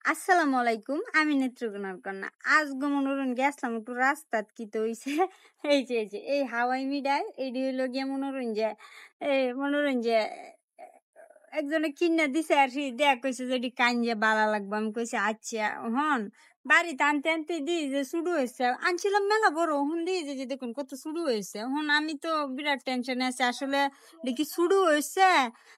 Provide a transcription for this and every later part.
আসসালামু আলাইকুম, আমি নেত্রকোনার কন্যা। আজ মনোরঞ্জন গেছিলাম একটু রাস্তাত কি তো হইছে এই যে এই হাওয়াই মিডায় এডি হইলো গিয়া মনোরঞ্জন মনোরঞ্জন একজনে কিনা দিছে আর সে দেয়া কইছে যে এডি কাঞ্জা বালা লাগবে। আমি কইছি আচ্ছা হন বাড়িতে আনতে আনতে দিই যে শুরু হয়েছে আনছিলাম মেলা বড় হন দিই যে দেখুন কত শুরু হয়েছে। হন আমি তো বিরাট টেনশনে আছি আসলে দেখি শুরু হয়েছে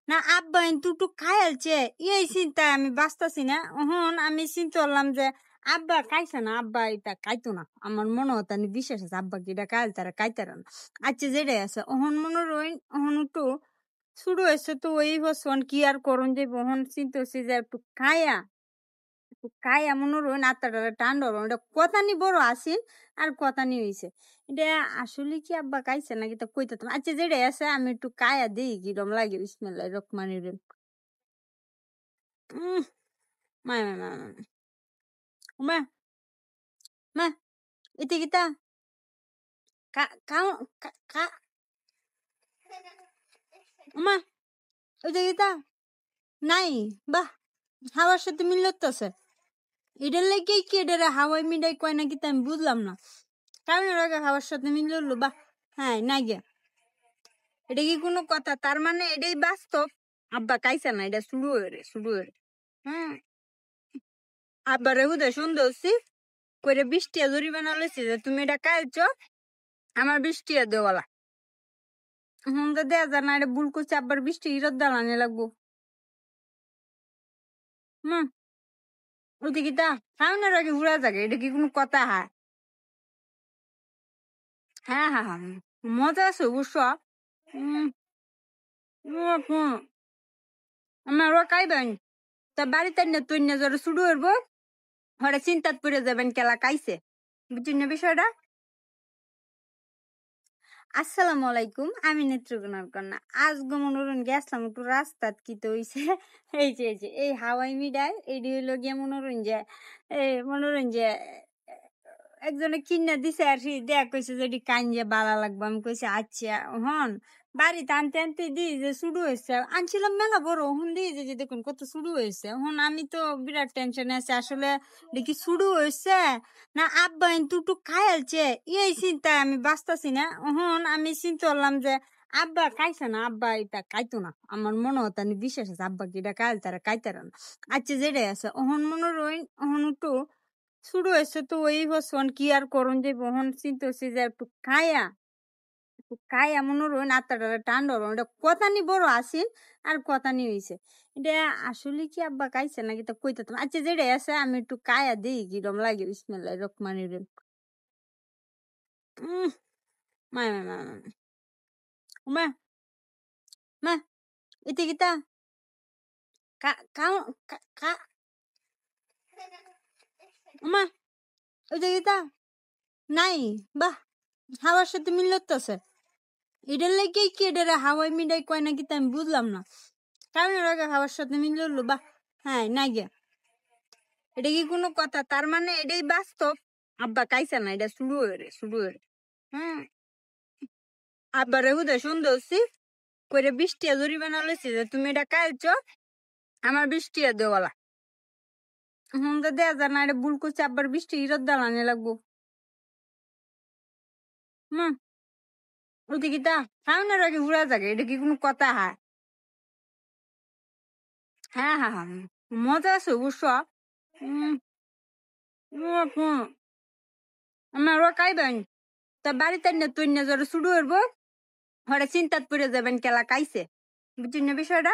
না আব্বা টুকটুক খাইলছে এই চিন্তায় আমি বাঁচতাছি না। হন আমি চিন্তা করলাম যে আব্বা খাইছে না, আব্বা এটা খাইতো না। আমার মনে হতো আমি বিশ্বাস আছে আব্বা কি এটা খাইল তারা খাইতারা না। আচ্ছা যেটাই আছে অহন মনে রইন অহন একটু শুরু হয়েছে তো ওই বছর কি আর করুন যে বহন চিন্তা হচ্ছে যে একটু খায়া মনে রইন আত্মাটা টান ধরুন এটা কথা নি বড় আসিন আর কথা নি হয়েছে এটা আসলে কি আব্বা খাইছে নাকি তা কইতে। আচ্ছা যেটাই আছে আমি একটু কায়া দিই কিরম লাগে বিসমিল্লাহির রহমানির রহিম। উম মা মা মা মা মা এটা কিতা কা কা কা মা এটা কিতা নাই বাহ হাওয়ার সাথে মিলতেছে এটার লাগে কি এটা হাওয়াই মিডাই কয় নাকি তা আমি বুঝলাম না। কারণ এর আগে হাওয়ার সাথে মিললো বাহ হ্যাঁ নাই গে এটা কি কোনো কথা? তার মানে এটাই বাস্তব আব্বা কাইছে না, এটা শুরু হয়ে হ্যাঁ আব্বারে হুদে সুন্দর করে 20 টাকা জরিমানা লইছে যে তুমি এটা কাইছো আমার 20 টাকা দেওয়ালা। হুম তো দেয়া যায় না, এটা ভুল করছে আব্বার 20 টাকা ইরত দালানি লাগবো। হুম ওইটা কি তা খাওয়ানোর আগে ঘুরা যাবে এটা কি কোনো কথা? হ্যাঁ হ্যাঁ হ্যাঁ হ্যাঁ মজা আছে অবশ্য। উম আমার কাইবেন তা বাড়িতে না তুই না জ্বর শুরু করবো হরে চিন্তাত পড়ে যাবেন কেলা কাইছে বুঝছেন না বিষয়টা। আসসালামু আলাইকুম, আমি নেত্রকোনার কন্যা। আজ মনোরঞ্জন গেছিলাম একটু রাস্তাত কি তো হইছে এই যে এই হাওয়াই মিডায় এডি হইলো গিয়া মনোরঞ্জন একজনে কিনা দিছে আর সে দেয়া কইছে যে এডি কাঞ্জা বালা লাগবে। আমি কইছি আচ্ছা হন বাড়িতে আনতে আনতে দিই যে শুরু হয়েছে আনছিলাম মেলা বড় হন দিই যে দেখুন কত শুরু হয়েছে। হন আমি তো বিরাট টেনশনে আছি আসলে দেখি শুরু হয়েছে না আব্বা টুকটুক খাইলছে এই চিন্তায় আমি বাঁচতাছি না। হন আমি চিন্তা করলাম যে আব্বা খাইছে না, আব্বা এটা খাইতো না। আমার মনে হতো আমি বিশ্বাস আছে আব্বা কি এটা খাইল তারা খাইতারা না। আচ্ছা যেটাই আছে অহন মনে রইন অহন একটু শুরু হয়েছে তো ওই বছর কি আর করুন যে বহন চিন্তা হচ্ছে যে একটু খায়া মনে রইন আত্মাটা টান ধরুন এটা কথা নি বড় আসিন আর কথা নি হয়েছে এটা আসলে কি আব্বা খাইছে নাকি তা কইতে। আচ্ছা যেটাই আছে আমি একটু কায়া দিই কিরম লাগে বিসমিল্লাহির রহমানির রহিম। উম মা মা মা মা মা এটা কিতা কা কা কা মা ওইটা কিতা নাই বাহ হাওয়ার সাথে মিলতেছে এটার লাগে কি এটা হাওয়াই মিডাই কয় নাকি তা আমি বুঝলাম না। কারণ এর আগে হাওয়ার সাথে মিললো বাহ হ্যাঁ নাই গে এটা কি কোনো কথা? তার মানে এটাই বাস্তব আব্বা কাইছে না, এটা শুরু হয়ে হ্যাঁ আব্বারে হুদে সুন্দর করে 20 টাকা জরিমানা লইছে যে তুমি এটা খাইছো আমার 20 টাকা দেওয়ালা। হুম তো দেয়া যায় না, এটা ভুল করছে আব্বার 20 টাকা ইরত দালানি লাগবো। হুম ওইটা কি তা খাওয়ানোর আগে ঘুরা যাবে এটা কি কোনো কথা? হ্যাঁ হ্যাঁ হ্যাঁ হ্যাঁ মজা আছে অবশ্য। উম আমার কাইবেন তা বাড়িতে না তুই না জ্বর শুরু করবো হরে চিন্তাত পড়ে যাবেন কেলা কাইছে বুঝছেন না বিষয়টা।